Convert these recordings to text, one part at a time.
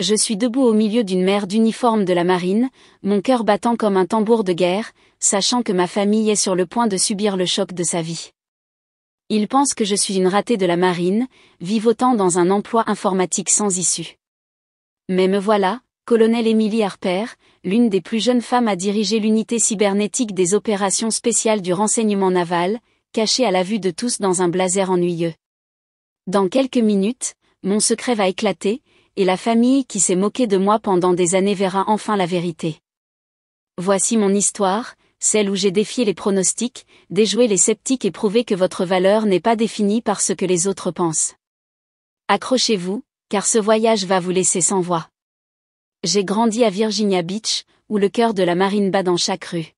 Je suis debout au milieu d'une mer d'uniformes de la marine, mon cœur battant comme un tambour de guerre, sachant que ma famille est sur le point de subir le choc de sa vie. Ils pensent que je suis une ratée de la marine, vivotant dans un emploi informatique sans issue. Mais me voilà, colonel Emily Harper, l'une des plus jeunes femmes à diriger l'unité cybernétique des opérations spéciales du renseignement naval, cachée à la vue de tous dans un blazer ennuyeux. Dans quelques minutes, mon secret va éclater, et la famille qui s'est moquée de moi pendant des années verra enfin la vérité. Voici mon histoire, celle où j'ai défié les pronostics, déjoué les sceptiques et prouvé que votre valeur n'est pas définie par ce que les autres pensent. Accrochez-vous, car ce voyage va vous laisser sans voix. J'ai grandi à Virginia Beach, où le cœur de la marine bat dans chaque rue.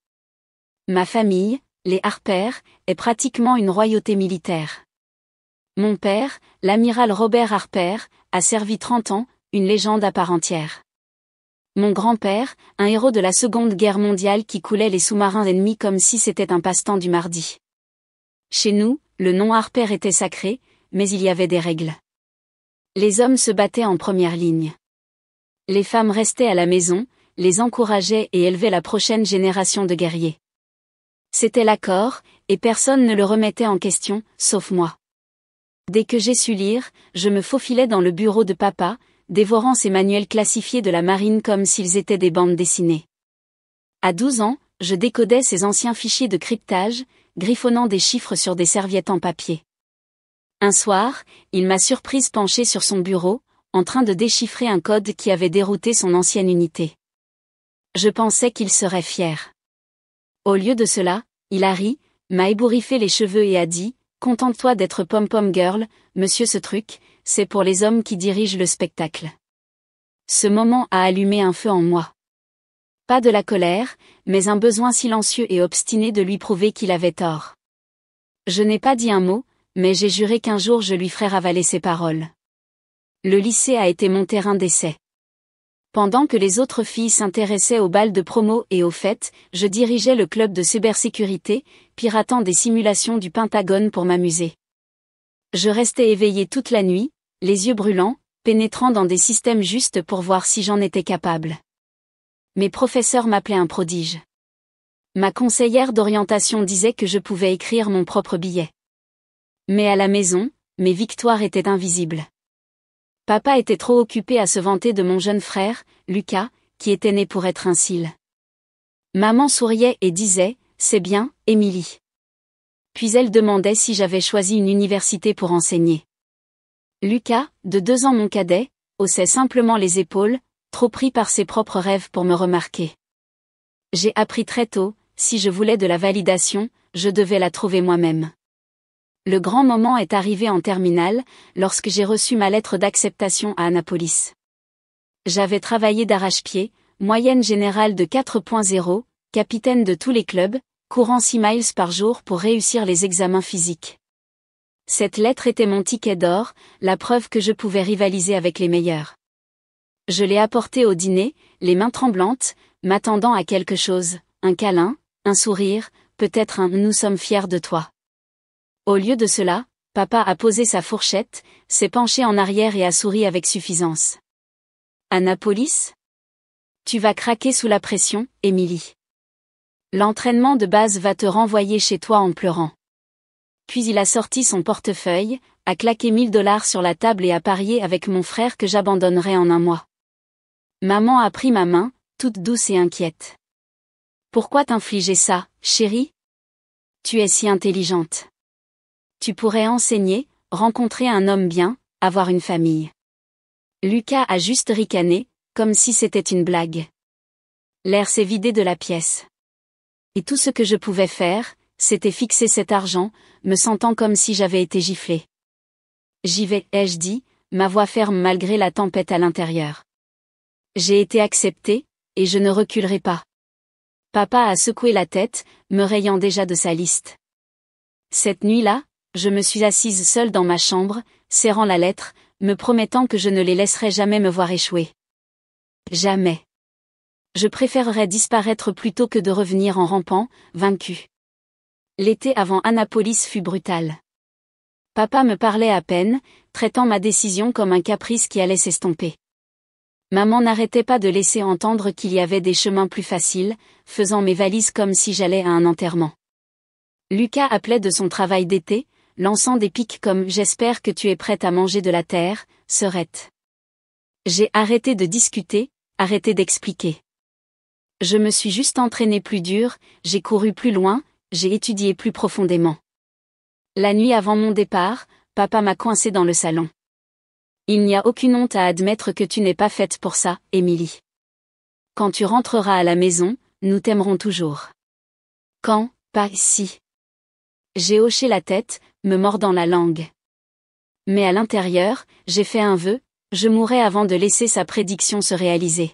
Ma famille, les Harper, est pratiquement une royauté militaire. Mon père, l'amiral Robert Harper, a servi 30 ans, une légende à part entière. Mon grand-père, un héros de la Seconde Guerre mondiale qui coulait les sous-marins ennemis comme si c'était un passe-temps du mardi. Chez nous, le nom Harper était sacré, mais il y avait des règles. Les hommes se battaient en première ligne. Les femmes restaient à la maison, les encourageaient et élevaient la prochaine génération de guerriers. C'était l'accord, et personne ne le remettait en question, sauf moi. Dès que j'ai su lire, je me faufilais dans le bureau de papa, dévorant ces manuels classifiés de la marine comme s'ils étaient des bandes dessinées. À 12 ans, je décodais ces anciens fichiers de cryptage, griffonnant des chiffres sur des serviettes en papier. Un soir, il m'a surprise penchée sur son bureau, en train de déchiffrer un code qui avait dérouté son ancienne unité. Je pensais qu'il serait fier. Au lieu de cela, il a ri, m'a ébouriffé les cheveux et a dit: « Contente-toi d'être pom-pom girl, monsieur, ce truc, c'est pour les hommes qui dirigent le spectacle. » Ce moment a allumé un feu en moi. Pas de la colère, mais un besoin silencieux et obstiné de lui prouver qu'il avait tort. Je n'ai pas dit un mot, mais j'ai juré qu'un jour je lui ferais ravaler ses paroles. Le lycée a été mon terrain d'essai. Pendant que les autres filles s'intéressaient aux balles de promo et aux fêtes, je dirigeais le club de cybersécurité, piratant des simulations du Pentagone pour m'amuser. Je restais éveillé toute la nuit, les yeux brûlants, pénétrant dans des systèmes justes pour voir si j'en étais capable. Mes professeurs m'appelaient un prodige. Ma conseillère d'orientation disait que je pouvais écrire mon propre billet. Mais à la maison, mes victoires étaient invisibles. Papa était trop occupé à se vanter de mon jeune frère, Lucas, qui était né pour être un cil. Maman souriait et disait: « C'est bien, Émilie. » Puis elle demandait si j'avais choisi une université pour enseigner. Lucas, de 2 ans mon cadet, haussait simplement les épaules, trop pris par ses propres rêves pour me remarquer. J'ai appris très tôt, si je voulais de la validation, je devais la trouver moi-même. Le grand moment est arrivé en terminale, lorsque j'ai reçu ma lettre d'acceptation à Annapolis. J'avais travaillé d'arrache-pied, moyenne générale de 4.0, capitaine de tous les clubs, courant 6 miles par jour pour réussir les examens physiques. Cette lettre était mon ticket d'or, la preuve que je pouvais rivaliser avec les meilleurs. Je l'ai apportée au dîner, les mains tremblantes, m'attendant à quelque chose, un câlin, un sourire, peut-être un « nous sommes fiers de toi ». Au lieu de cela, papa a posé sa fourchette, s'est penché en arrière et a souri avec suffisance. Annapolis ? Tu vas craquer sous la pression, Émilie. L'entraînement de base va te renvoyer chez toi en pleurant. Puis il a sorti son portefeuille, a claqué $1000 sur la table et a parié avec mon frère que j'abandonnerais en un mois. Maman a pris ma main, toute douce et inquiète. Pourquoi t'infliger ça, chérie ? Tu es si intelligente. Tu pourrais enseigner, rencontrer un homme bien, avoir une famille. Lucas a juste ricané, comme si c'était une blague. L'air s'est vidé de la pièce. Et tout ce que je pouvais faire, c'était fixer cet argent, me sentant comme si j'avais été giflé. J'y vais, ai-je dit, ma voix ferme malgré la tempête à l'intérieur. J'ai été acceptée, et je ne reculerai pas. Papa a secoué la tête, me rayant déjà de sa liste. Cette nuit-là, je me suis assise seule dans ma chambre, serrant la lettre, me promettant que je ne les laisserais jamais me voir échouer. Jamais. Je préférerais disparaître plutôt que de revenir en rampant, vaincu. L'été avant Annapolis fut brutal. Papa me parlait à peine, traitant ma décision comme un caprice qui allait s'estomper. Maman n'arrêtait pas de laisser entendre qu'il y avait des chemins plus faciles, faisant mes valises comme si j'allais à un enterrement. Lucas appelait de son travail d'été, lançant des pics comme « J'espère que tu es prête à manger de la terre, sœurette ». J'ai arrêté de discuter, arrêté d'expliquer. Je me suis juste entraînée plus dur, j'ai couru plus loin, j'ai étudié plus profondément. La nuit avant mon départ, papa m'a coincé dans le salon. Il n'y a aucune honte à admettre que tu n'es pas faite pour ça, Émilie. Quand tu rentreras à la maison, nous t'aimerons toujours. Quand, pas si. J'ai hoché la tête, me mordant la langue. Mais à l'intérieur, j'ai fait un vœu, je mourrai avant de laisser sa prédiction se réaliser.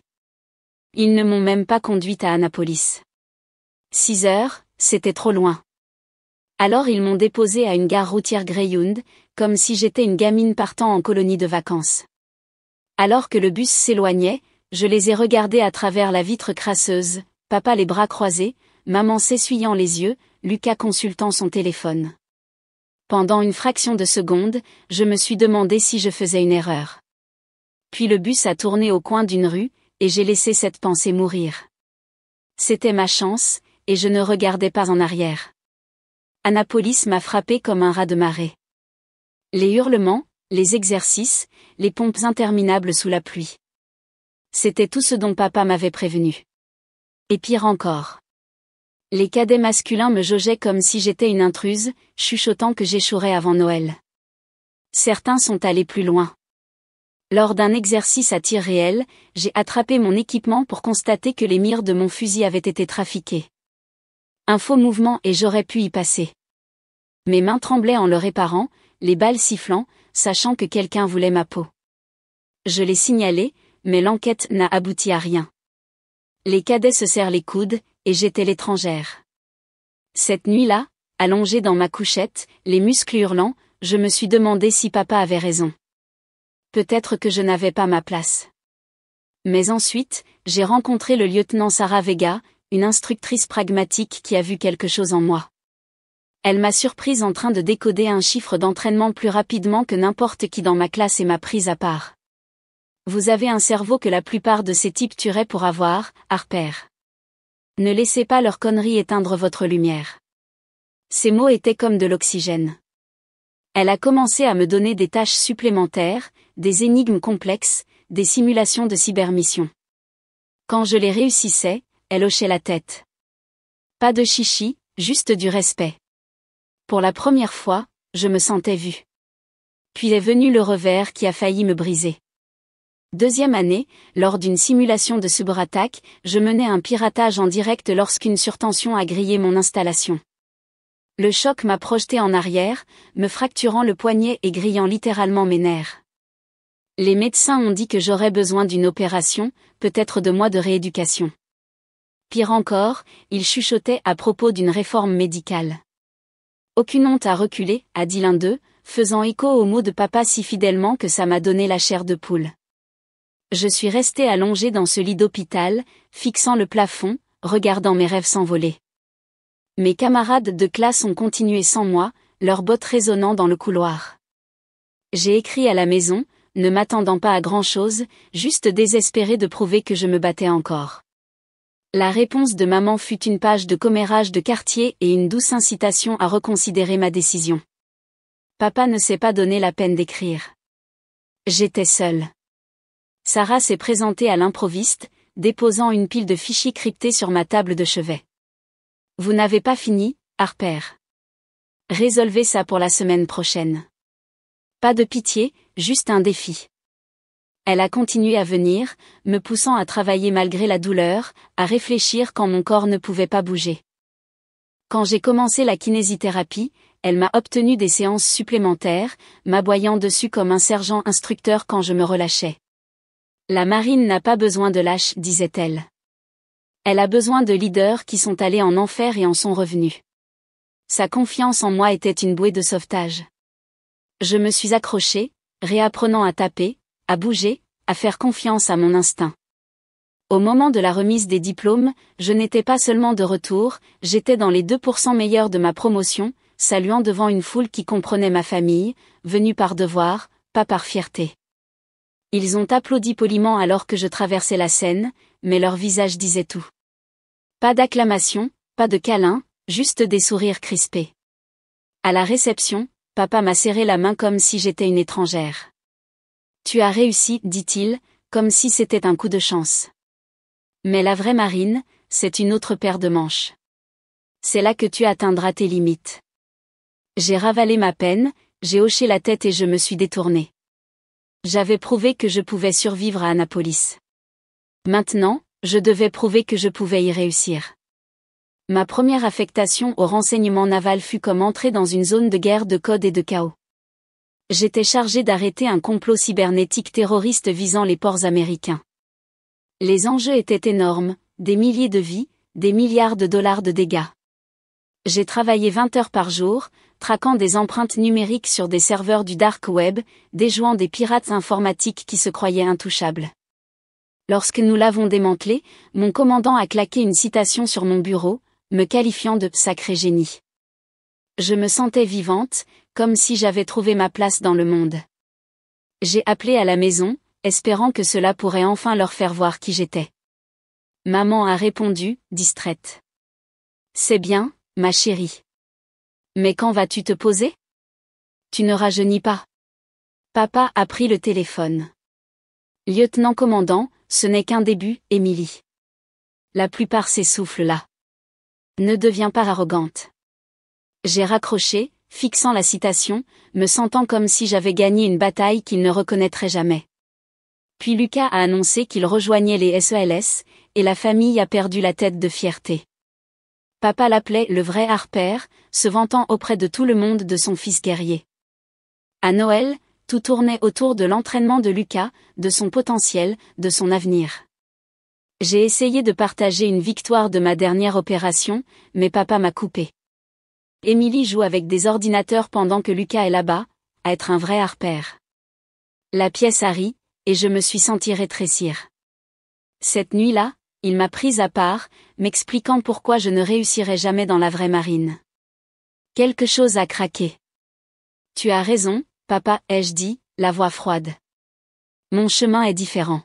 Ils ne m'ont même pas conduite à Annapolis. 6 heures, c'était trop loin. Alors ils m'ont déposée à une gare routière Greyhound, comme si j'étais une gamine partant en colonie de vacances. Alors que le bus s'éloignait, je les ai regardés à travers la vitre crasseuse, papa les bras croisés, maman s'essuyant les yeux, Lucas consultant son téléphone. Pendant une fraction de seconde, je me suis demandé si je faisais une erreur. Puis le bus a tourné au coin d'une rue, et j'ai laissé cette pensée mourir. C'était ma chance, et je ne regardais pas en arrière. Annapolis m'a frappé comme un raz de marée. Les hurlements, les exercices, les pompes interminables sous la pluie. C'était tout ce dont papa m'avait prévenu. Et pire encore. Les cadets masculins me jaugeaient comme si j'étais une intruse, chuchotant que j'échouerais avant Noël. Certains sont allés plus loin. Lors d'un exercice à tir réel, j'ai attrapé mon équipement pour constater que les mires de mon fusil avaient été trafiquées. Un faux mouvement et j'aurais pu y passer. Mes mains tremblaient en le réparant, les balles sifflant, sachant que quelqu'un voulait ma peau. Je l'ai signalé, mais l'enquête n'a abouti à rien. Les cadets se serrent les coudes, et j'étais l'étrangère. Cette nuit-là, allongée dans ma couchette, les muscles hurlants, je me suis demandé si papa avait raison. Peut-être que je n'avais pas ma place. Mais ensuite, j'ai rencontré le lieutenant Sarah Vega, une instructrice pragmatique qui a vu quelque chose en moi. Elle m'a surprise en train de décoder un chiffre d'entraînement plus rapidement que n'importe qui dans ma classe et m'a prise à part. Vous avez un cerveau que la plupart de ces types tueraient pour avoir, Harper. Ne laissez pas leurs conneries éteindre votre lumière. Ces mots étaient comme de l'oxygène. Elle a commencé à me donner des tâches supplémentaires, des énigmes complexes, des simulations de cybermission. Quand je les réussissais, elle hochait la tête. Pas de chichi, juste du respect. Pour la première fois, je me sentais vue. Puis est venu le revers qui a failli me briser. Deuxième année, lors d'une simulation de cyberattaque, je menais un piratage en direct lorsqu'une surtension a grillé mon installation. Le choc m'a projeté en arrière, me fracturant le poignet et grillant littéralement mes nerfs. Les médecins ont dit que j'aurais besoin d'une opération, peut-être de mois de rééducation. Pire encore, ils chuchotaient à propos d'une réforme médicale. Aucune honte à reculer, a dit l'un d'eux, faisant écho aux mots de papa si fidèlement que ça m'a donné la chair de poule. Je suis restée allongée dans ce lit d'hôpital, fixant le plafond, regardant mes rêves s'envoler. Mes camarades de classe ont continué sans moi, leurs bottes résonnant dans le couloir. J'ai écrit à la maison, ne m'attendant pas à grand-chose, juste désespérée de prouver que je me battais encore. La réponse de maman fut une page de commérage de quartier et une douce incitation à reconsidérer ma décision. Papa ne s'est pas donné la peine d'écrire. J'étais seule. Sarah s'est présentée à l'improviste, déposant une pile de fichiers cryptés sur ma table de chevet. Vous n'avez pas fini, Harper. Résolvez ça pour la semaine prochaine. Pas de pitié, juste un défi. Elle a continué à venir, me poussant à travailler malgré la douleur, à réfléchir quand mon corps ne pouvait pas bouger. Quand j'ai commencé la kinésithérapie, elle m'a obtenu des séances supplémentaires, m'aboyant dessus comme un sergent instructeur quand je me relâchais. La marine n'a pas besoin de lâches, disait-elle. Elle a besoin de leaders qui sont allés en enfer et en sont revenus. Sa confiance en moi était une bouée de sauvetage. Je me suis accrochée, réapprenant à taper, à bouger, à faire confiance à mon instinct. Au moment de la remise des diplômes, je n'étais pas seulement de retour, j'étais dans les 2% meilleurs de ma promotion, saluant devant une foule qui comprenait ma famille, venue par devoir, pas par fierté. Ils ont applaudi poliment alors que je traversais la scène, mais leur visage disait tout. Pas d'acclamation, pas de câlin, juste des sourires crispés. À la réception, papa m'a serré la main comme si j'étais une étrangère. Tu as réussi, dit-il, comme si c'était un coup de chance. Mais la vraie Marine, c'est une autre paire de manches. C'est là que tu atteindras tes limites. J'ai ravalé ma peine, j'ai hoché la tête et je me suis détournée. J'avais prouvé que je pouvais survivre à Annapolis. Maintenant, je devais prouver que je pouvais y réussir. Ma première affectation au renseignement naval fut comme entrer dans une zone de guerre de code et de chaos. J'étais chargé d'arrêter un complot cybernétique terroriste visant les ports américains. Les enjeux étaient énormes, des milliers de vies, des milliards de dollars de dégâts. J'ai travaillé 20 heures par jour, traquant des empreintes numériques sur des serveurs du dark web, déjouant des pirates informatiques qui se croyaient intouchables. Lorsque nous l'avons démantelé, mon commandant a claqué une citation sur mon bureau, me qualifiant de « sacré génie ». Je me sentais vivante, comme si j'avais trouvé ma place dans le monde. J'ai appelé à la maison, espérant que cela pourrait enfin leur faire voir qui j'étais. Maman a répondu, distraite. « C'est bien, ma chérie. Mais quand vas-tu te poser? Tu ne rajeunis pas. » Papa a pris le téléphone. « Lieutenant-commandant, ce n'est qu'un début, Émilie. La plupart s'essoufflent là. Ne deviens pas arrogante. » J'ai raccroché, fixant la citation, me sentant comme si j'avais gagné une bataille qu'il ne reconnaîtrait jamais. Puis Lucas a annoncé qu'il rejoignait les SELS, et la famille a perdu la tête de fierté. Papa l'appelait le vrai Harper, se vantant auprès de tout le monde de son fils guerrier. À Noël, tout tournait autour de l'entraînement de Lucas, de son potentiel, de son avenir. J'ai essayé de partager une victoire de ma dernière opération, mais papa m'a coupé. Émilie joue avec des ordinateurs pendant que Lucas est là-bas, à être un vrai Harper. La pièce a ri, et je me suis senti rétrécir. Cette nuit-là, il m'a prise à part, m'expliquant pourquoi je ne réussirais jamais dans la vraie marine. Quelque chose a craqué. Tu as raison, papa, ai-je dit, la voix froide. Mon chemin est différent.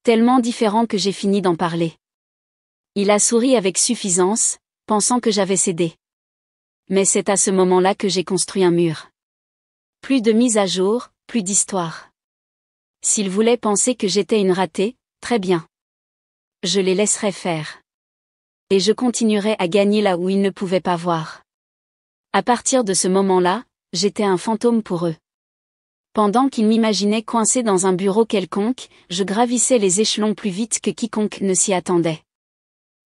Tellement différent que j'ai fini d'en parler. Il a souri avec suffisance, pensant que j'avais cédé. Mais c'est à ce moment-là que j'ai construit un mur. Plus de mise à jour, plus d'histoire. S'ils voulaient penser que j'étais une ratée, très bien. Je les laisserai faire. Et je continuerai à gagner là où ils ne pouvaient pas voir. À partir de ce moment-là, j'étais un fantôme pour eux. Pendant qu'ils m'imaginaient coincé dans un bureau quelconque, je gravissais les échelons plus vite que quiconque ne s'y attendait.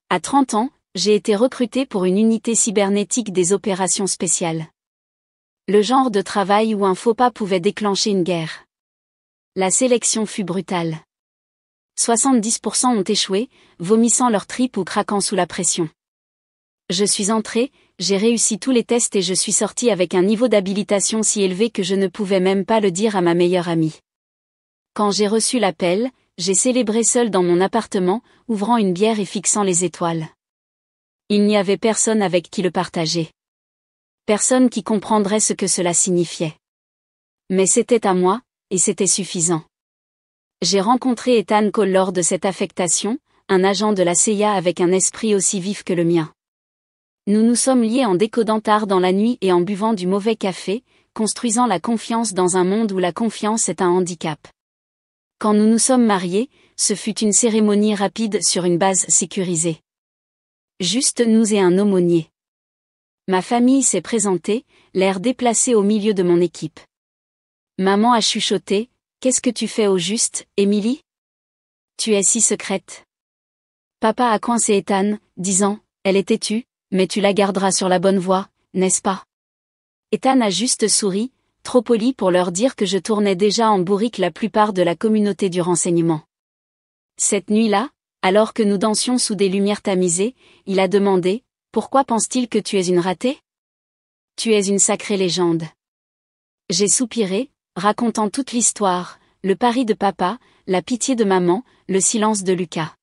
À 30 ans, j'ai été recruté pour une unité cybernétique des opérations spéciales. Le genre de travail où un faux pas pouvait déclencher une guerre. La sélection fut brutale. 70% ont échoué, vomissant leurs tripes ou craquant sous la pression. Je suis entré, j'ai réussi tous les tests et je suis sorti avec un niveau d'habilitation si élevé que je ne pouvais même pas le dire à ma meilleure amie. Quand j'ai reçu l'appel, j'ai célébré seul dans mon appartement, ouvrant une bière et fixant les étoiles. Il n'y avait personne avec qui le partager. Personne qui comprendrait ce que cela signifiait. Mais c'était à moi, et c'était suffisant. J'ai rencontré Ethan Cole lors de cette affectation, un agent de la CIA avec un esprit aussi vif que le mien. Nous nous sommes liés en décodant tard dans la nuit et en buvant du mauvais café, construisant la confiance dans un monde où la confiance est un handicap. Quand nous nous sommes mariés, ce fut une cérémonie rapide sur une base sécurisée. Juste nous et un aumônier. Ma famille s'est présentée, l'air déplacé au milieu de mon équipe. Maman a chuchoté, « Qu'est-ce que tu fais au juste, Émilie? Tu es si secrète. » Papa a coincé Ethan, disant, « Elle est têtue, mais tu la garderas sur la bonne voie, n'est-ce pas? » Ethan a juste souri, trop poli pour leur dire que je tournais déjà en bourrique la plupart de la communauté du renseignement. Cette nuit-là, alors que nous dansions sous des lumières tamisées, il a demandé, « Pourquoi pense-t-il que tu es une ratée? Tu es une sacrée légende. » J'ai soupiré, racontant toute l'histoire, le pari de papa, la pitié de maman, le silence de Lucas.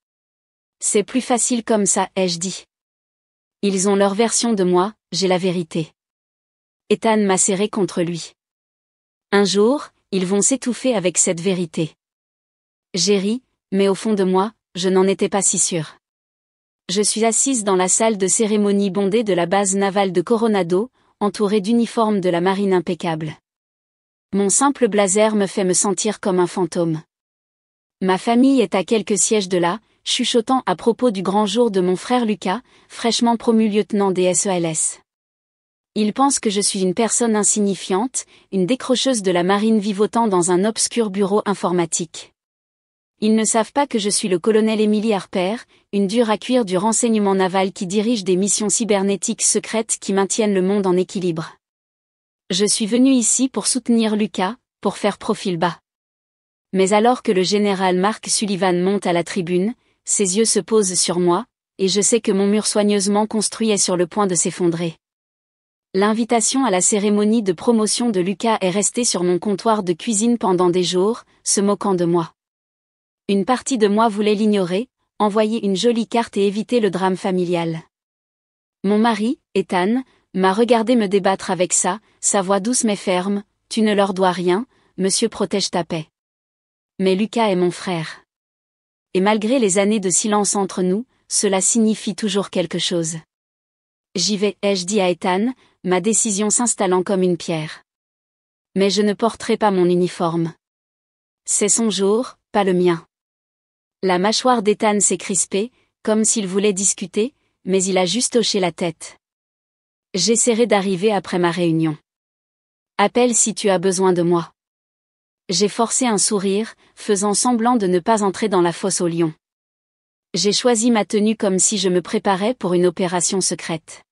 C'est plus facile comme ça, ai-je dit. Ils ont leur version de moi, j'ai la vérité. Ethan m'a serré contre lui. Un jour, ils vont s'étouffer avec cette vérité. J'ai ri, mais au fond de moi, je n'en étais pas si sûre. Je suis assise dans la salle de cérémonie bondée de la base navale de Coronado, entourée d'uniformes de la marine impeccables. Mon simple blazer me fait me sentir comme un fantôme. Ma famille est à quelques sièges de là, chuchotant à propos du grand jour de mon frère Lucas, fraîchement promu lieutenant des SELS. Ils pensent que je suis une personne insignifiante, une décrocheuse de la marine vivotant dans un obscur bureau informatique. Ils ne savent pas que je suis le colonel Emily Harper, une dure à cuire du renseignement naval qui dirige des missions cybernétiques secrètes qui maintiennent le monde en équilibre. Je suis venu ici pour soutenir Lucas, pour faire profil bas. Mais alors que le général Mark Sullivan monte à la tribune, ses yeux se posent sur moi, et je sais que mon mur soigneusement construit est sur le point de s'effondrer. L'invitation à la cérémonie de promotion de Lucas est restée sur mon comptoir de cuisine pendant des jours, se moquant de moi. Une partie de moi voulait l'ignorer, envoyer une jolie carte et éviter le drame familial. Mon mari, Ethan, m'a regardé me débattre avec sa voix douce mais ferme, « Tu ne leur dois rien, monsieur protège ta paix. » Mais Lucas est mon frère. Et malgré les années de silence entre nous, cela signifie toujours quelque chose. J'y vais, ai-je dit à Ethan, ma décision s'installant comme une pierre. Mais je ne porterai pas mon uniforme. C'est son jour, pas le mien. La mâchoire d'Ethan s'est crispée, comme s'il voulait discuter, mais il a juste hoché la tête. J'essaierai d'arriver après ma réunion. Appelle si tu as besoin de moi. J'ai forcé un sourire, faisant semblant de ne pas entrer dans la fosse aux lions. J'ai choisi ma tenue comme si je me préparais pour une opération secrète.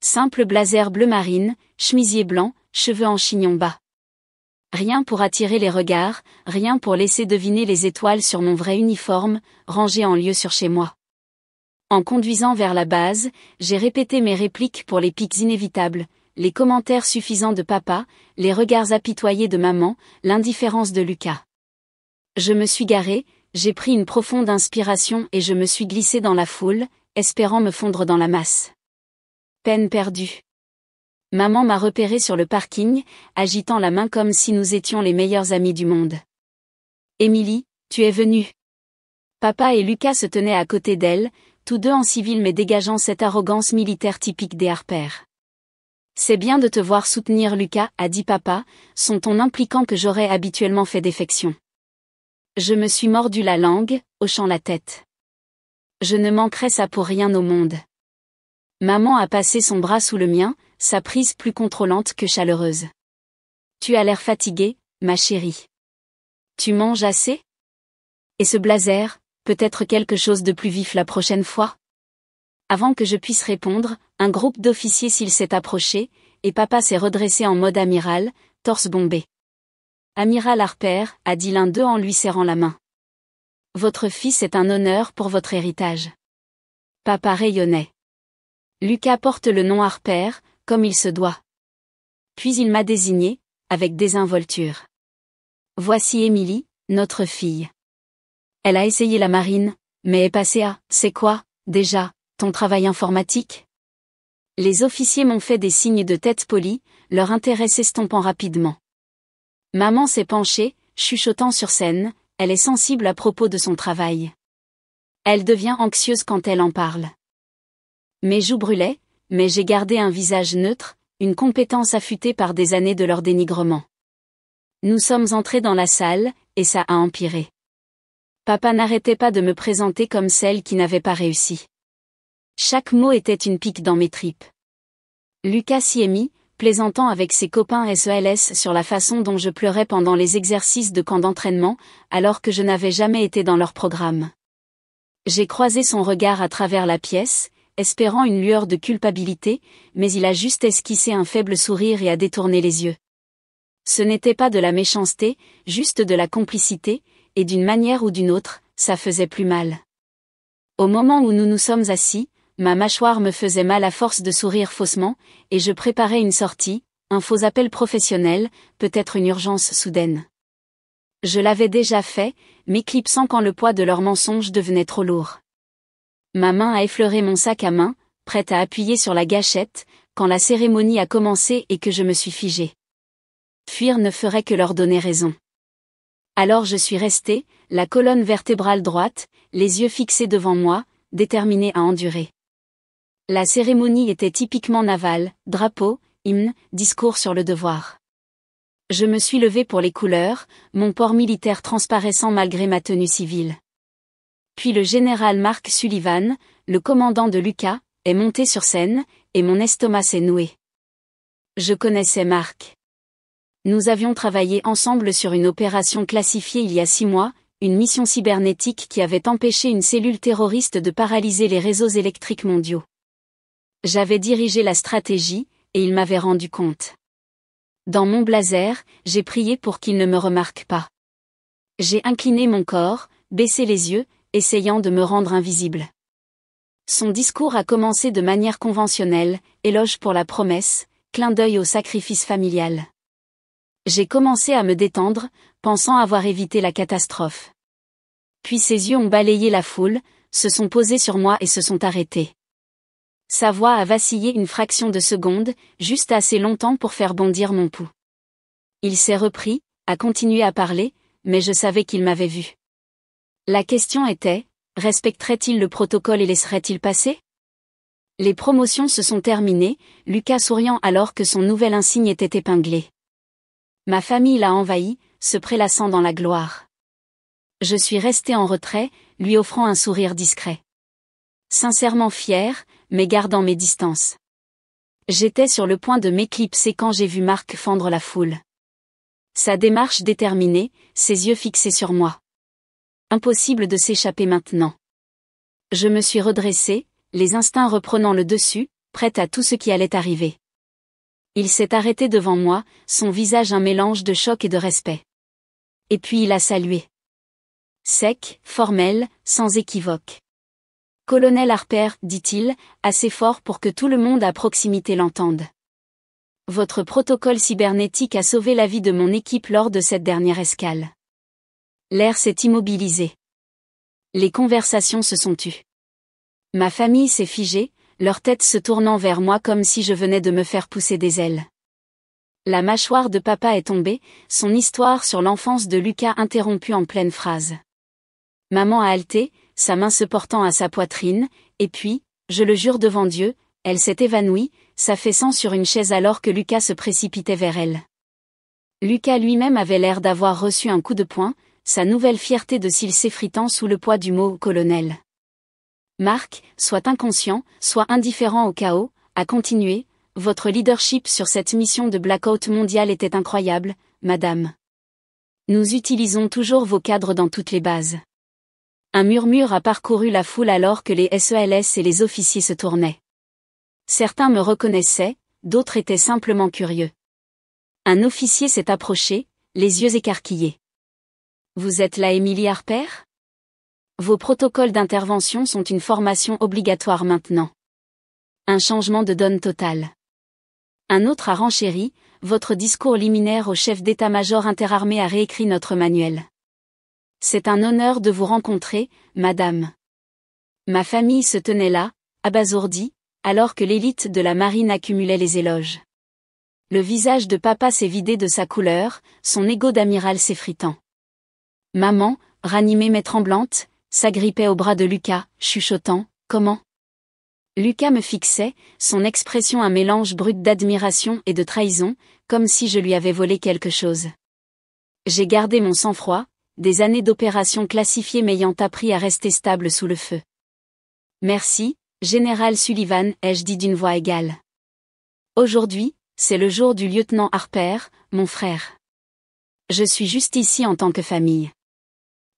Simple blazer bleu marine, chemisier blanc, cheveux en chignon bas. Rien pour attirer les regards, rien pour laisser deviner les étoiles sur mon vrai uniforme, rangé en lieu sur chez moi. En conduisant vers la base, j'ai répété mes répliques pour les pics inévitables, les commentaires suffisants de papa, les regards apitoyés de maman, l'indifférence de Lucas. Je me suis garée, j'ai pris une profonde inspiration et je me suis glissée dans la foule, espérant me fondre dans la masse. Peine perdue. Maman m'a repérée sur le parking, agitant la main comme si nous étions les meilleurs amis du monde. Émilie, tu es venue. Papa et Lucas se tenaient à côté d'elle, tous deux en civil mais dégageant cette arrogance militaire typique des Harper. C'est bien de te voir soutenir Lucas, a dit papa, son ton impliquant que j'aurais habituellement fait défection. Je me suis mordu la langue, hochant la tête. Je ne manquerais ça pour rien au monde. Maman a passé son bras sous le mien, sa prise plus contrôlante que chaleureuse. Tu as l'air fatiguée, ma chérie. Tu manges assez? Et ce blazer, peut-être quelque chose de plus vif la prochaine fois? Avant que je puisse répondre, un groupe d'officiers s'est approché, et papa s'est redressé en mode amiral, torse bombé. Amiral Harper, a dit l'un d'eux en lui serrant la main. Votre fils est un honneur pour votre héritage. Papa rayonnait. Lucas porte le nom Harper, comme il se doit. Puis il m'a désigné, avec désinvolture. Voici Émilie, notre fille. Elle a essayé la marine, mais est passée à, c'est quoi, déjà, ton travail informatique? Les officiers m'ont fait des signes de tête polis, leur intérêt s'estompant rapidement. Maman s'est penchée, chuchotant sur scène, elle est sensible à propos de son travail. Elle devient anxieuse quand elle en parle. Mes joues brûlaient, mais j'ai gardé un visage neutre, une compétence affûtée par des années de leur dénigrement. Nous sommes entrés dans la salle, et ça a empiré. Papa n'arrêtait pas de me présenter comme celle qui n'avait pas réussi. Chaque mot était une pique dans mes tripes. Lucas s'y est mis, plaisantant avec ses copains SELS sur la façon dont je pleurais pendant les exercices de camp d'entraînement, alors que je n'avais jamais été dans leur programme. J'ai croisé son regard à travers la pièce, espérant une lueur de culpabilité, mais il a juste esquissé un faible sourire et a détourné les yeux. Ce n'était pas de la méchanceté, juste de la complicité, et d'une manière ou d'une autre, ça faisait plus mal. Au moment où nous nous sommes assis, ma mâchoire me faisait mal à force de sourire faussement, et je préparais une sortie, un faux appel professionnel, peut-être une urgence soudaine. Je l'avais déjà fait, m'éclipsant quand le poids de leurs mensonges devenait trop lourd. Ma main a effleuré mon sac à main, prête à appuyer sur la gâchette, quand la cérémonie a commencé et que je me suis figée. Fuir ne ferait que leur donner raison. Alors je suis restée, la colonne vertébrale droite, les yeux fixés devant moi, déterminé à endurer. La cérémonie était typiquement navale, drapeau, hymne, discours sur le devoir. Je me suis levé pour les couleurs, mon port militaire transparaissant malgré ma tenue civile. Puis le général Mark Sullivan, le commandant de l'UQA, est monté sur scène, et mon estomac s'est noué. Je connaissais Mark. Nous avions travaillé ensemble sur une opération classifiée il y a 6 mois, une mission cybernétique qui avait empêché une cellule terroriste de paralyser les réseaux électriques mondiaux. J'avais dirigé la stratégie, et il m'avait rendu compte. Dans mon blazer, j'ai prié pour qu'il ne me remarque pas. J'ai incliné mon corps, baissé les yeux, essayant de me rendre invisible. Son discours a commencé de manière conventionnelle, éloge pour la promesse, clin d'œil au sacrifice familial. J'ai commencé à me détendre, pensant avoir évité la catastrophe. Puis ses yeux ont balayé la foule, se sont posés sur moi et se sont arrêtés. Sa voix a vacillé une fraction de seconde, juste assez longtemps pour faire bondir mon pouls. Il s'est repris, a continué à parler, mais je savais qu'il m'avait vu. La question était, respecterait-il le protocole et laisserait-il passer ? Les promotions se sont terminées, Lucas souriant alors que son nouvel insigne était épinglé. Ma famille l'a envahi, se prélassant dans la gloire. Je suis resté en retrait, lui offrant un sourire discret. Sincèrement fier, mais gardant mes distances. J'étais sur le point de m'éclipser quand j'ai vu Mark fendre la foule. Sa démarche déterminée, ses yeux fixés sur moi. Impossible de s'échapper maintenant. Je me suis redressé, les instincts reprenant le dessus, prête à tout ce qui allait arriver. Il s'est arrêté devant moi, son visage un mélange de choc et de respect. Et puis il a salué. Sec, formel, sans équivoque. Colonel Harper, dit-il, assez fort pour que tout le monde à proximité l'entende. Votre protocole cybernétique a sauvé la vie de mon équipe lors de cette dernière escale. L'air s'est immobilisé. Les conversations se sont tues. Ma famille s'est figée, leur tête se tournant vers moi comme si je venais de me faire pousser des ailes. La mâchoire de papa est tombée, son histoire sur l'enfance de Lucas interrompue en pleine phrase. Maman a halté, sa main se portant à sa poitrine, et puis, je le jure devant Dieu, elle s'est évanouie, s'affaissant sur une chaise alors que Lucas se précipitait vers elle. Lucas lui-même avait l'air d'avoir reçu un coup de poing, sa nouvelle fierté de cils s'effritant sous le poids du mot « colonel ». Mark, soit inconscient, soit indifférent au chaos, a continué, « Votre leadership sur cette mission de blackout mondial était incroyable, madame. Nous utilisons toujours vos cadres dans toutes les bases. » Un murmure a parcouru la foule alors que les SELS et les officiers se tournaient. Certains me reconnaissaient, d'autres étaient simplement curieux. Un officier s'est approché, les yeux écarquillés. « Vous êtes là Emily Harper ? Vos protocoles d'intervention sont une formation obligatoire maintenant. » Un changement de donne total. Un autre a renchéri, « Votre discours liminaire au chef d'état-major interarmé a réécrit notre manuel. C'est un honneur de vous rencontrer, madame. » Ma famille se tenait là, abasourdie, alors que l'élite de la marine accumulait les éloges. Le visage de papa s'est vidé de sa couleur, son ego d'amiral s'effritant. Maman, ranimée mais tremblante, s'agrippait au bras de Lucas, chuchotant, « Comment ?» Lucas me fixait, son expression un mélange brut d'admiration et de trahison, comme si je lui avais volé quelque chose. J'ai gardé mon sang-froid, des années d'opérations classifiées m'ayant appris à rester stable sous le feu. « Merci, général Sullivan, ai-je dit d'une voix égale. Aujourd'hui, c'est le jour du lieutenant Harper, mon frère. Je suis juste ici en tant que famille. »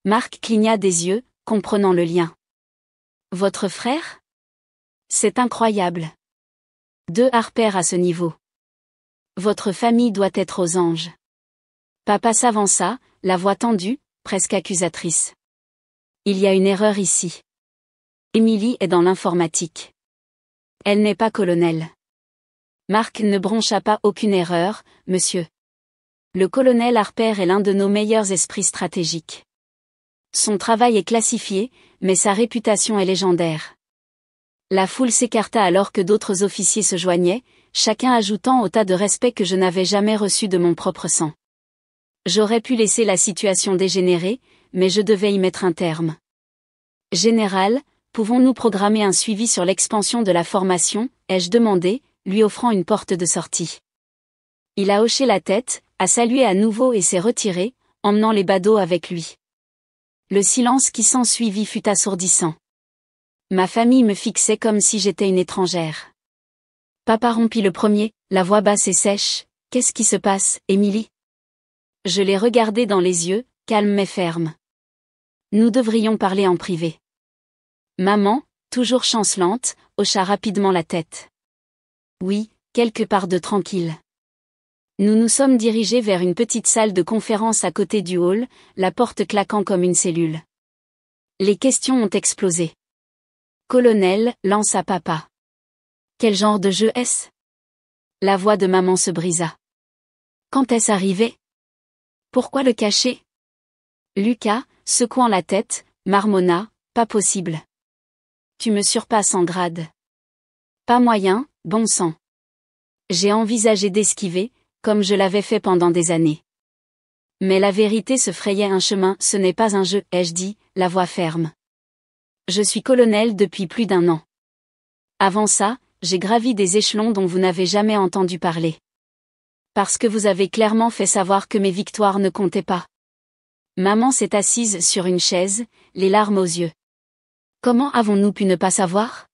Mark cligna des yeux, comprenant le lien. « Votre frère ? C'est incroyable. 2 Harper à ce niveau. Votre famille doit être aux anges. » Papa s'avança, la voix tendue, presque accusatrice. « Il y a une erreur ici. Emily est dans l'informatique. Elle n'est pas colonel. » Mark ne broncha pas. « Aucune erreur, monsieur. Le colonel Harper est l'un de nos meilleurs esprits stratégiques. Son travail est classifié, mais sa réputation est légendaire. » La foule s'écarta alors que d'autres officiers se joignaient, chacun ajoutant au tas de respect que je n'avais jamais reçu de mon propre sang. J'aurais pu laisser la situation dégénérer, mais je devais y mettre un terme. Général, pouvons-nous programmer un suivi sur l'expansion de la formation, ai-je demandé, lui offrant une porte de sortie. Il a hoché la tête, a salué à nouveau et s'est retiré, emmenant les badauds avec lui. Le silence qui s'ensuivit fut assourdissant. Ma famille me fixait comme si j'étais une étrangère. Papa rompit le premier, la voix basse et sèche. « Qu'est-ce qui se passe, Émilie ?» Je l'ai regardé dans les yeux, calme mais ferme. « Nous devrions parler en privé. » Maman, toujours chancelante, hocha rapidement la tête. « Oui, quelque part de tranquille. » Nous nous sommes dirigés vers une petite salle de conférence à côté du hall, la porte claquant comme une cellule. Les questions ont explosé. « Colonel, lança papa. Quel genre de jeu est-ce ?» La voix de maman se brisa. Quand est-ce arrivé? Pourquoi le cacher? Lucas, secouant la tête, marmonna, pas possible. Tu me surpasses en grade. Pas moyen, bon sang. J'ai envisagé d'esquiver, comme je l'avais fait pendant des années. Mais la vérité se frayait un chemin, ce n'est pas un jeu, ai-je dit, la voix ferme. Je suis colonel depuis plus d'1 an. Avant ça, j'ai gravi des échelons dont vous n'avez jamais entendu parler. Parce que vous avez clairement fait savoir que mes victoires ne comptaient pas. Maman s'est assise sur une chaise, les larmes aux yeux. Comment avons-nous pu ne pas savoir?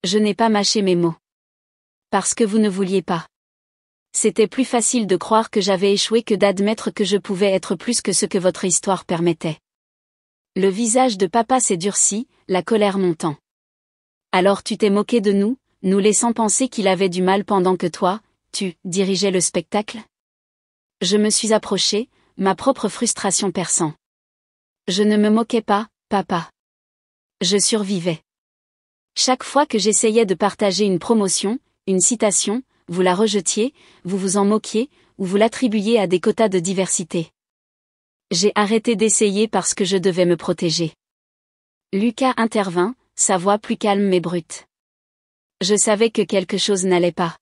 Je n'ai pas mâché mes mots. Parce que vous ne vouliez pas. C'était plus facile de croire que j'avais échoué que d'admettre que je pouvais être plus que ce que votre histoire permettait. Le visage de papa s'est durci, la colère montant. Alors tu t'es moqué de nous, nous laissant penser qu'il avait du mal pendant que toi, tu dirigeais le spectacle? Je me suis approchée, ma propre frustration perçant. Je ne me moquais pas, papa. Je survivais. Chaque fois que j'essayais de partager une promotion, une citation, vous la rejetiez, vous vous en moquiez, ou vous l'attribuiez à des quotas de diversité. J'ai arrêté d'essayer parce que je devais me protéger. Lucas intervint, sa voix plus calme mais brute. Je savais que quelque chose n'allait pas.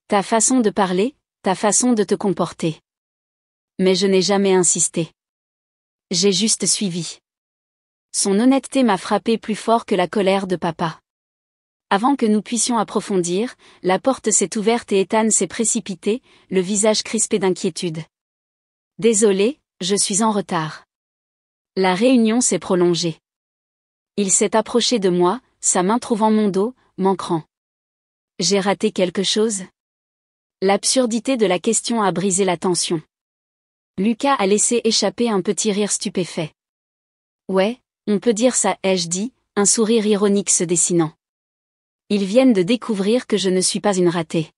Ta façon de parler, ta façon de te comporter. Mais je n'ai jamais insisté. J'ai juste suivi. Son honnêteté m'a frappé plus fort que la colère de papa. Avant que nous puissions approfondir, la porte s'est ouverte et Ethan s'est précipité, le visage crispé d'inquiétude. Désolé, je suis en retard. La réunion s'est prolongée. Il s'est approché de moi, sa main trouvant mon dos, m'ancrant. J'ai raté quelque chose? L'absurdité de la question a brisé la tension. Lucas a laissé échapper un petit rire stupéfait. Ouais, on peut dire ça, ai-je dit, un sourire ironique se dessinant. Ils viennent de découvrir que je ne suis pas une ratée.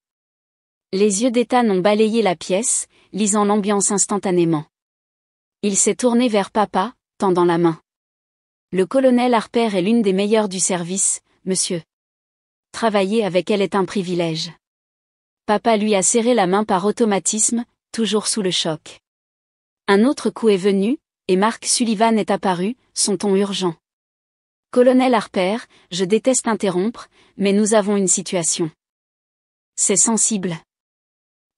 Les yeux d'Ethan ont balayé la pièce, lisant l'ambiance instantanément. Il s'est tourné vers papa, tendant la main. Le colonel Harper est l'une des meilleures du service, monsieur. Travailler avec elle est un privilège. Papa lui a serré la main par automatisme, toujours sous le choc. Un autre coup est venu, et Mark Sullivan est apparu, son ton urgent. Colonel Harper, je déteste interrompre, mais nous avons une situation. C'est sensible.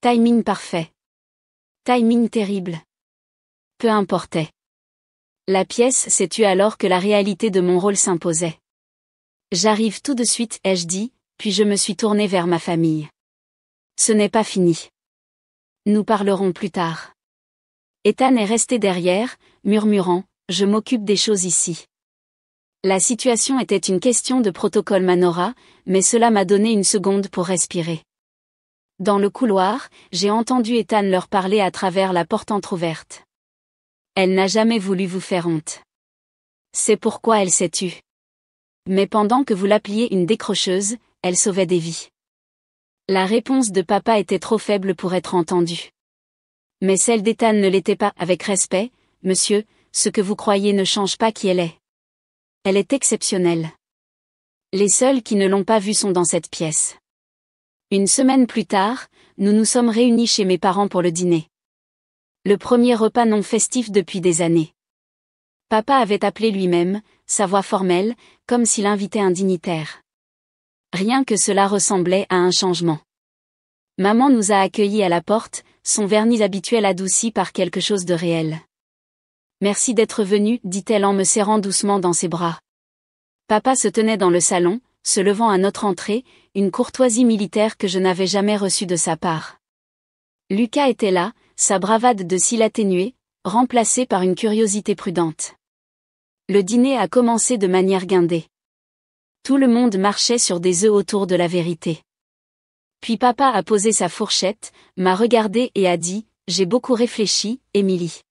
Timing parfait. Timing terrible. Peu importait. La pièce s'est tue alors que la réalité de mon rôle s'imposait. J'arrive tout de suite, ai-je dit, puis je me suis tourné vers ma famille. Ce n'est pas fini. Nous parlerons plus tard. Ethan est resté derrière, murmurant, je m'occupe des choses ici. La situation était une question de protocole Manora, mais cela m'a donné une seconde pour respirer. Dans le couloir, j'ai entendu Ethan leur parler à travers la porte entr'ouverte. Elle n'a jamais voulu vous faire honte. C'est pourquoi elle s'est tue. Mais pendant que vous l'appeliez une décrocheuse, elle sauvait des vies. La réponse de papa était trop faible pour être entendue. Mais celle d'Ethan ne l'était pas, avec respect, monsieur, ce que vous croyez ne change pas qui elle est. Elle est exceptionnelle. Les seuls qui ne l'ont pas vue sont dans cette pièce. Une semaine plus tard, nous nous sommes réunis chez mes parents pour le dîner. Le premier repas non festif depuis des années. Papa avait appelé lui-même, sa voix formelle, comme s'il invitait un dignitaire. Rien que cela ressemblait à un changement. Maman nous a accueillis à la porte, son vernis habituel adouci par quelque chose de réel. Merci d'être venu, dit-elle en me serrant doucement dans ses bras. Papa se tenait dans le salon, se levant à notre entrée, une courtoisie militaire que je n'avais jamais reçue de sa part. Lucas était là, sa bravade de cils atténuée, remplacée par une curiosité prudente. Le dîner a commencé de manière guindée. Tout le monde marchait sur des œufs autour de la vérité. Puis papa a posé sa fourchette, m'a regardé et a dit « J'ai beaucoup réfléchi, Émilie.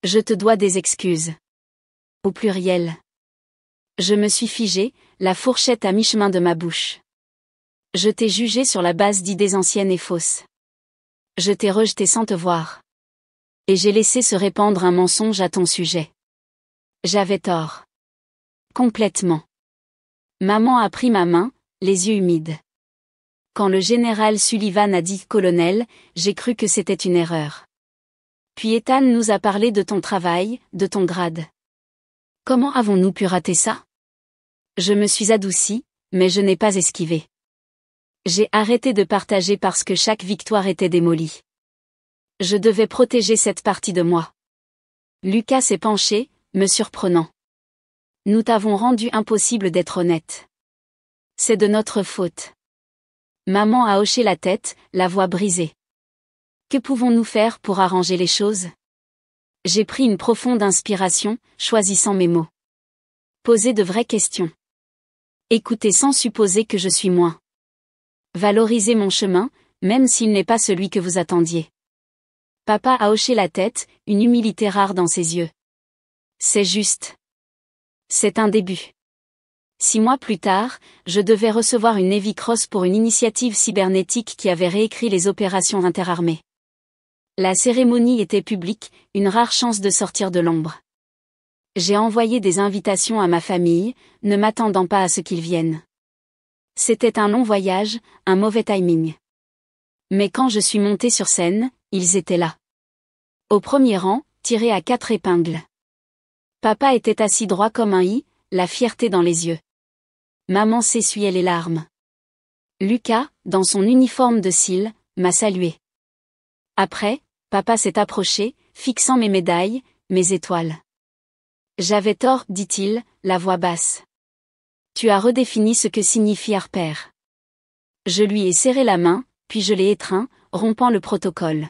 Je te dois des excuses. » Au pluriel. Je me suis figée, la fourchette à mi-chemin de ma bouche. Je t'ai jugé sur la base d'idées anciennes et fausses. Je t'ai rejeté sans te voir. Et j'ai laissé se répandre un mensonge à ton sujet. J'avais tort. Complètement. Maman a pris ma main, les yeux humides. Quand le général Sullivan a dit « Colonel », j'ai cru que c'était une erreur. Puis Ethan nous a parlé de ton travail, de ton grade. Comment avons-nous pu rater ça? Je me suis adoucie, mais je n'ai pas esquivé. J'ai arrêté de partager parce que chaque victoire était démolie. Je devais protéger cette partie de moi. Lucas s'est penché, me surprenant. Nous t'avons rendu impossible d'être honnête. C'est de notre faute. Maman a hoché la tête, la voix brisée. Que pouvons-nous faire pour arranger les choses? J'ai pris une profonde inspiration, choisissant mes mots. Poser de vraies questions. Écouter sans supposer que je suis moins. Valoriser mon chemin, même s'il n'est pas celui que vous attendiez. Papa a hoché la tête, une humilité rare dans ses yeux. C'est juste. C'est un début. 6 mois plus tard, je devais recevoir une Navy Cross pour une initiative cybernétique qui avait réécrit les opérations interarmées. La cérémonie était publique, une rare chance de sortir de l'ombre. J'ai envoyé des invitations à ma famille, ne m'attendant pas à ce qu'ils viennent. C'était un long voyage, un mauvais timing. Mais quand je suis montée sur scène, ils étaient là. Au premier rang, tirés à 4 épingles. Papa était assis droit comme un i, la fierté dans les yeux. Maman s'essuyait les larmes. Lucas, dans son uniforme de cils, m'a salué. Après, papa s'est approché, fixant mes médailles, mes étoiles. J'avais tort, dit-il, la voix basse. Tu as redéfini ce que signifie Harper. Je lui ai serré la main, puis je l'ai étreint, rompant le protocole.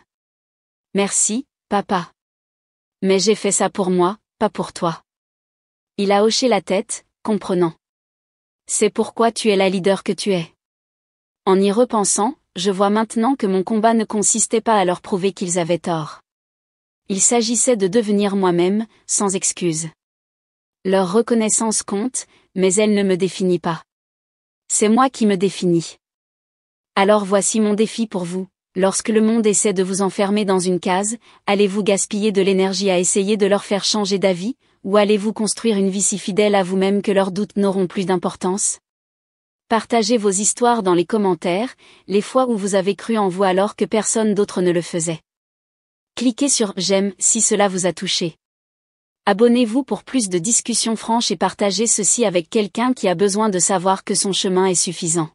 Merci, papa. Mais j'ai fait ça pour moi, pas pour toi. Il a hoché la tête, comprenant. C'est pourquoi tu es la leader que tu es. En y repensant, je vois maintenant que mon combat ne consistait pas à leur prouver qu'ils avaient tort. Il s'agissait de devenir moi-même, sans excuse. Leur reconnaissance compte, mais elle ne me définit pas. C'est moi qui me définis. Alors voici mon défi pour vous. Lorsque le monde essaie de vous enfermer dans une case, allez-vous gaspiller de l'énergie à essayer de leur faire changer d'avis, ou allez-vous construire une vie si fidèle à vous-même que leurs doutes n'auront plus d'importance? Partagez vos histoires dans les commentaires, les fois où vous avez cru en vous alors que personne d'autre ne le faisait. Cliquez sur « J'aime » si cela vous a touché. Abonnez-vous pour plus de discussions franches et partagez ceci avec quelqu'un qui a besoin de savoir que son chemin est suffisant.